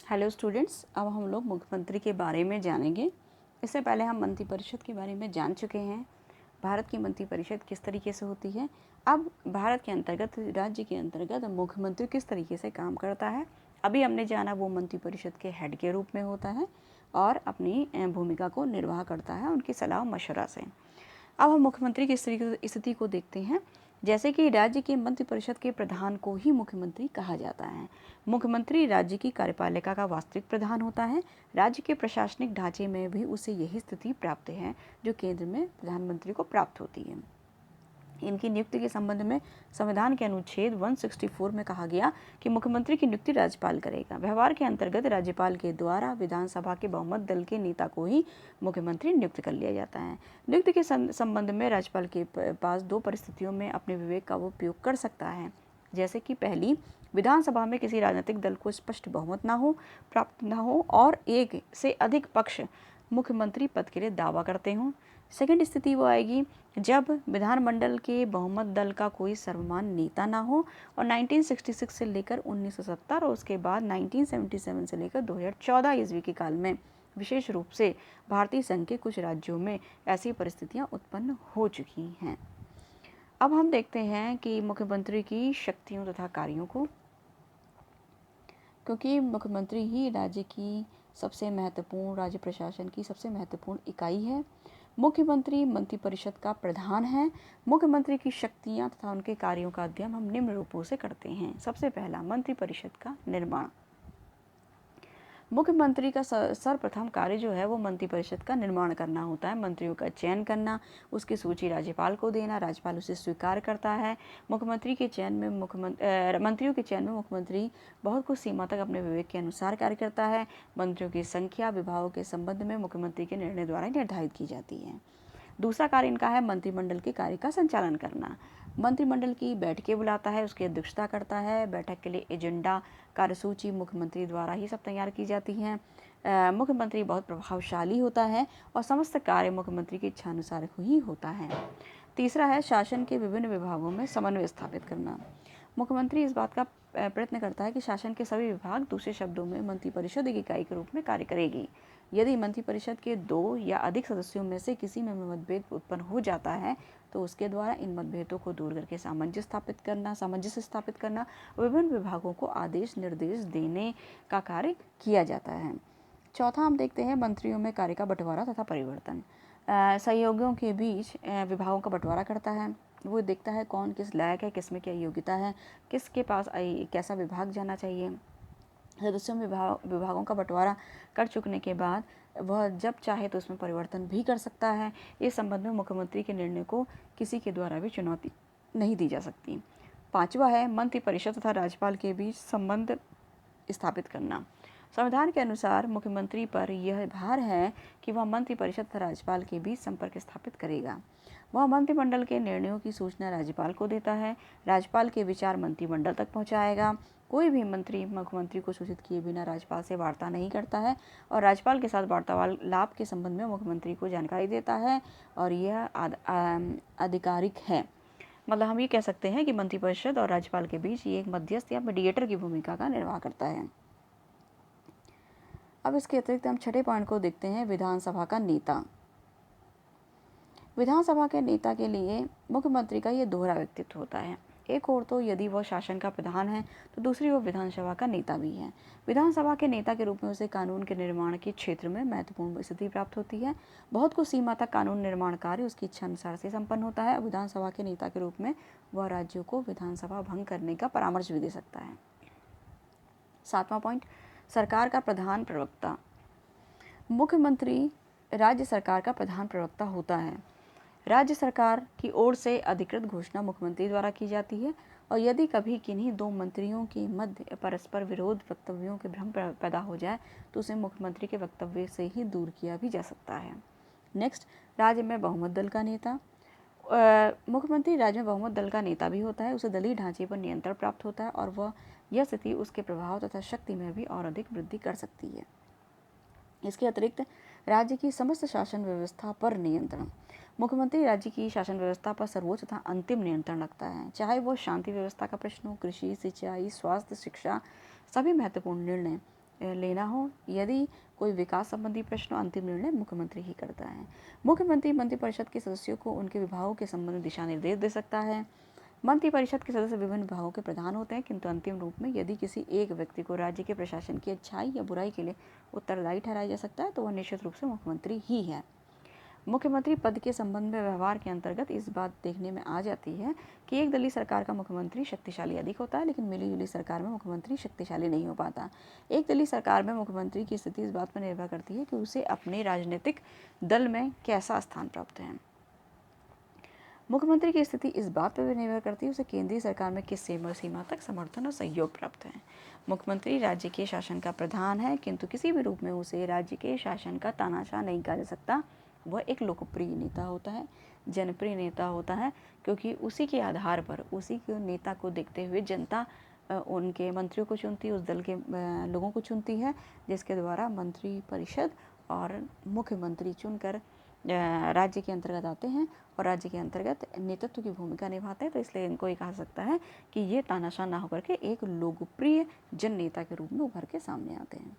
Hello students, अब हम लोग मुख्यमंत्री के बारे में जानेंगे। इससे पहले हम मंत्रिपरिषद के बारे में जान चुके हैं। भारत की मंत्रिपरिषद किस तरीके से होती है। अब भारत के अंतर्गत, राज्य के अंतर्गत मुख्यमंत्री किस तरीके से काम करता है, अभी हमने जाना। वो मंत्रिपरिषद के हेड के रूप में होता है और अपनी भूमिका को निर्वाह करता है उनकी सलाह मशवरा से। अब हम मुख्यमंत्री की स्थिति को देखते हैं। जैसे कि राज्य के मंत्रिपरिषद के प्रधान को ही मुख्यमंत्री कहा जाता है। मुख्यमंत्री राज्य की कार्यपालिका का वास्तविक प्रधान होता है। राज्य के प्रशासनिक ढांचे में भी उसे यही स्थिति प्राप्त है जो केंद्र में प्रधानमंत्री को प्राप्त होती है। इनकी नियुक्ति के संबंध में संविधान के अनुच्छेद 164 में कहा गया कि मुख्यमंत्री की नियुक्ति राज्यपाल करेगा। व्यवहार के अंतर्गत राज्यपाल के द्वारा विधानसभा के बहुमत दल के नेता को ही मुख्यमंत्री नियुक्त कर लिया जाता है। नियुक्ति के संबंध में राज्यपाल के पास दो परिस्थितियों में अपने विवेक का वो उपयोग कर सकता है। जैसे कि पहली, विधानसभा में किसी राजनीतिक दल को स्पष्ट बहुमत प्राप्त न हो और एक से अधिक पक्ष मुख्यमंत्री पद के लिए दावा करते हों। सेकंड स्थिति वो आएगी जब विधानमंडल के बहुमत दल का कोई सर्वमान्य नेता ना हो और 1966 से लेकर 1970 और उसके बाद 1977 से लेकर 2014 ईस्वी के काल में विशेष रूप से भारतीय संघ के कुछ राज्यों में ऐसी परिस्थितियां उत्पन्न हो चुकी हैं। अब हम देखते हैं कि मुख्यमंत्री की शक्तियों तथा कार्यों को, क्योंकि मुख्यमंत्री ही राज्य की सबसे महत्वपूर्ण, राज्य प्रशासन की सबसे महत्वपूर्ण इकाई है। मुख्यमंत्री मंत्रिपरिषद का प्रधान है। मुख्यमंत्री की शक्तियां तथा उनके कार्यों का अध्ययन हम निम्न रूपों से करते हैं। सबसे पहला, मंत्रिपरिषद का निर्माण। मुख्यमंत्री का सर्वप्रथम कार्य जो है वो मंत्रिपरिषद का निर्माण करना होता है। मंत्रियों का चयन करना, उसकी सूची राज्यपाल को देना, राज्यपाल उसे स्वीकार करता है। मंत्रियों के चयन में मुख्यमंत्री बहुत कुछ सीमा तक अपने विवेक के अनुसार कार्य करता है। मंत्रियों की संख्या विभागों के संबंध में मुख्यमंत्री के निर्णय द्वारा निर्धारित की जाती है। दूसरा कार्य इनका है मंत्रिमंडल के कार्य का संचालन करना। मंत्रिमंडल की बैठकें बुलाता है, उसकी अध्यक्षता करता है। बैठक के लिए एजेंडा, कार्यसूची मुख्यमंत्री द्वारा ही सब तैयार की जाती हैं। मुख्यमंत्री बहुत प्रभावशाली होता है और समस्त कार्य मुख्यमंत्री की इच्छानुसार ही होता है। तीसरा है शासन के विभिन्न विभागों में समन्वय स्थापित करना। मुख्यमंत्री इस बात का प्रयत्न करता है कि शासन के सभी विभाग, दूसरे शब्दों में मंत्रिपरिषद एक इकाई के रूप में कार्य करेगी। यदि मंत्रिपरिषद के दो या अधिक सदस्यों में से किसी में मतभेद उत्पन्न हो जाता है तो उसके द्वारा इन मतभेदों को दूर करके सामंजस्य स्थापित करना, विभिन्न विभागों को आदेश निर्देश देने का कार्य किया जाता है। चौथा हम देखते हैं मंत्रियों में कार्य का बंटवारा तथा परिवर्तन। सहयोगियों के बीच विभागों का बंटवारा करता है। वो देखता है कौन किस लायक है, किस में क्या योग्यता है, किसके पास कैसा विभाग जाना चाहिए। सदस्यों में विभागों का बंटवारा कर चुकने के बाद वह जब चाहे तो उसमें परिवर्तन भी कर सकता है। इस संबंध में मुख्यमंत्री के निर्णय को किसी के द्वारा भी चुनौती नहीं दी जा सकती। पांचवा है मंत्रिपरिषद तथा राज्यपाल के बीच संबंध स्थापित करना। संविधान के अनुसार मुख्यमंत्री पर यह भार है कि वह मंत्रिपरिषद तथा राज्यपाल के बीच संपर्क स्थापित करेगा। वह मंत्रिमंडल के निर्णयों की सूचना राज्यपाल को देता है। राज्यपाल के विचार मंत्रिमंडल तक पहुंचाएगा। कोई भी मंत्री मुख्यमंत्री को सूचित किए बिना राज्यपाल से वार्ता नहीं करता है और राज्यपाल के साथ वार्तालाप के संबंध में मुख्यमंत्री को जानकारी देता है और यह आधिकारिक है। मतलब हम ये कह सकते हैं कि मंत्रिपरिषद और राज्यपाल के बीच ये एक मध्यस्थ या मीडिएटर की भूमिका का निर्वाह करता है। अब इसके अतिरिक्त हम छठे पॉइंट को देखते हैं, विधानसभा का नेता। विधानसभा के नेता के लिए मुख्यमंत्री का ये दोहरा व्यक्तित्व होता है। एक और तो यदि वह शासन का प्रधान है तो दूसरी ओर विधानसभा का नेता भी है। विधानसभा के नेता के रूप में उसे कानून के निर्माण के क्षेत्र में महत्वपूर्ण स्थिति प्राप्त होती है। बहुत कुछ सीमा तक कानून निर्माण कार्य उसकी इच्छा अनुसार से संपन्न होता है। विधानसभा के नेता के रूप में वह राज्यों को विधानसभा भंग करने का परामर्श भी दे सकता है। सातवां पॉइंट, सरकार का प्रधान प्रवक्ता। मुख्यमंत्री राज्य सरकार का प्रधान प्रवक्ता होता है। राज्य सरकार की ओर से अधिकृत घोषणा मुख्यमंत्री द्वारा की जाती है और यदि कभी किन्हीं दो मंत्रियों के मध्य परस्पर विरोध वक्तव्यों के भ्रम पैदा हो जाए तो उसे मुख्यमंत्री के वक्तव्य से ही दूर किया भी जा सकता है। नेक्स्ट, राज्य में बहुमत दल का नेता। मुख्यमंत्री राज्य में बहुमत दल का नेता भी होता है। उसे दलीय ढांचे पर नियंत्रण प्राप्त होता है और वह यह स्थिति उसके प्रभाव तथा शक्ति में भी और अधिक वृद्धि कर सकती है। इसके अतिरिक्त राज्य की समस्त शासन व्यवस्था पर नियंत्रण। मुख्यमंत्री राज्य की शासन व्यवस्था पर सर्वोच्च तथा अंतिम नियंत्रण रखता है। चाहे वो शांति व्यवस्था का प्रश्न हो, कृषि, सिंचाई, स्वास्थ्य, शिक्षा, सभी महत्वपूर्ण निर्णय लेना हो, यदि कोई विकास संबंधी प्रश्न, अंतिम निर्णय मुख्यमंत्री ही करता है। मुख्यमंत्री मंत्रिपरिषद के सदस्यों को उनके विभागों के संबंध में दिशा निर्देश दे सकता है। मंत्रिपरिषद के सदस्य विभिन्न विभागों के प्रधान होते हैं, किंतु अंतिम रूप में यदि किसी एक व्यक्ति को राज्य के प्रशासन की अच्छाई या बुराई के लिए उत्तरदायी ठहराया जा सकता है तो वह निश्चित रूप से मुख्यमंत्री ही है। मुख्यमंत्री पद के संबंध में व्यवहार के अंतर्गत इस बात देखने में आ जाती है कि एक दलीय सरकार का मुख्यमंत्री शक्तिशाली अधिक होता है, लेकिन मिलीजुली सरकार में मुख्यमंत्री शक्तिशाली नहीं हो पाता। एक दलीय सरकार में मुख्यमंत्री की स्थिति इस बात पर निर्भर करती है कि उसे अपने राजनीतिक दल में कैसा स्थान प्राप्त है। मुख्यमंत्री की स्थिति इस बात पर भी निर्भर करती है उसे केंद्रीय सरकार में किस सीमा तक समर्थन और सहयोग प्राप्त है। मुख्यमंत्री राज्य के शासन का प्रधान है, किंतु किसी भी रूप में उसे राज्य के शासन का तानाशाह नहीं कहा जा सकता। वह एक लोकप्रिय नेता होता है, जनप्रिय नेता होता है, क्योंकि उसी के आधार पर, उसी के नेता को देखते हुए जनता उनके मंत्रियों को चुनती है, उस दल के लोगों को चुनती है, जिसके द्वारा मंत्रिपरिषद और मुख्यमंत्री चुनकर राज्य के अंतर्गत आते हैं और राज्य के अंतर्गत नेतृत्व की भूमिका निभाते हैं। तो इसलिए इनको ये कहा सकता है कि ये तानाशाह ना होकर के एक लोकप्रिय जन नेता के रूप में उभर के सामने आते हैं।